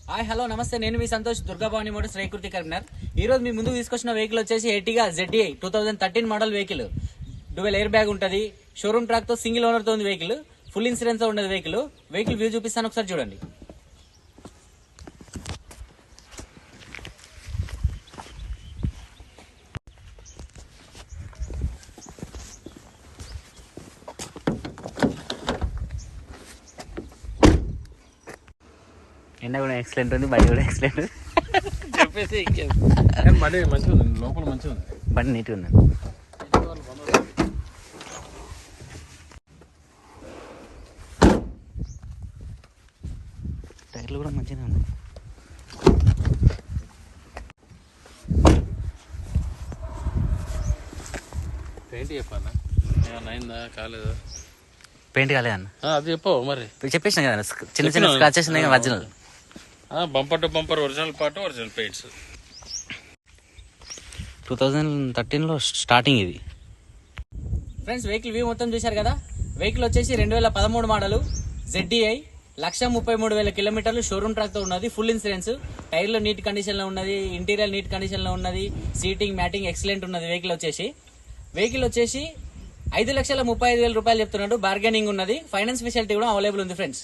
Hi hello నమస్తే, నేను మీ Santosh, Durga Bhavani Motors Rekurthi Karimnagar. ఈ రోజు మీ ముందుకు తీసుకొచ్చిన వెహికల్ వచ్చేసి Ertiga ZDI 2013 model vehicle. Dual air bag ఉంటుంది, షోరూమ్ ట్రాక్ తో సింగిల్ ఓనర్ తో ఉంది వెహికల్, ఫుల్ ఇన్సూరెన్స్ తో ఉండదు వెహికల్ వ్యూ చూపిస్తాను, ఒకసారి చూడండి. ఎండ కూడా ఎక్సలెంట్ ఉంది, బండి కూడా ఎక్సలెంట్ చెప్పేసి బండి మంచిగా ఉంది, లోపల మంచిగా ఉంది, బండి నీట్గా ఉంది. టైర్లు కూడా మంచిగా ఉంది. పెయింట్ చెప్పాలా ఏమన్నా అయిందా కాలేదా? పెయింట్ కాలేదన్న అది చెప్పవు మరి, చెప్పేసిన కదా, చిన్న చిన్న స్క్రాచెస్ ఉన్నాయి original. Bumper to bumper original part, original paints. 2013లో స్టార్టింగ్ ఇది. ఫ్రెండ్స్ వెహికల్ వ్యూ మొత్తం చూశారు కదా. వెహికల్ వచ్చేసి 2013 మోడల్ ZDI, 1,33,000 కిలోమీటర్లు, షోరూమ్ ట్రాక్ తో ఉన్నది, ఫుల్ ఇన్సూరెన్స్, టైర్లు నీట్ కండిషన్ లో ఉన్నది, ఇంటీరియర్ నీట్ కండిషన్ లో ఉన్నది, సీటింగ్ మ్యాటింగ్ ఎక్సలెంట్ ఉన్నది. వెహికల్ వచ్చేసి 5,35,000 రూపాయలు చెప్తున్నాడు, బార్గెనింగ్ ఉన్నది, ఫైనాన్స్ ఫెసిలిటీ కూడా అవైలబుల్ ఉంది ఫ్రెండ్స్.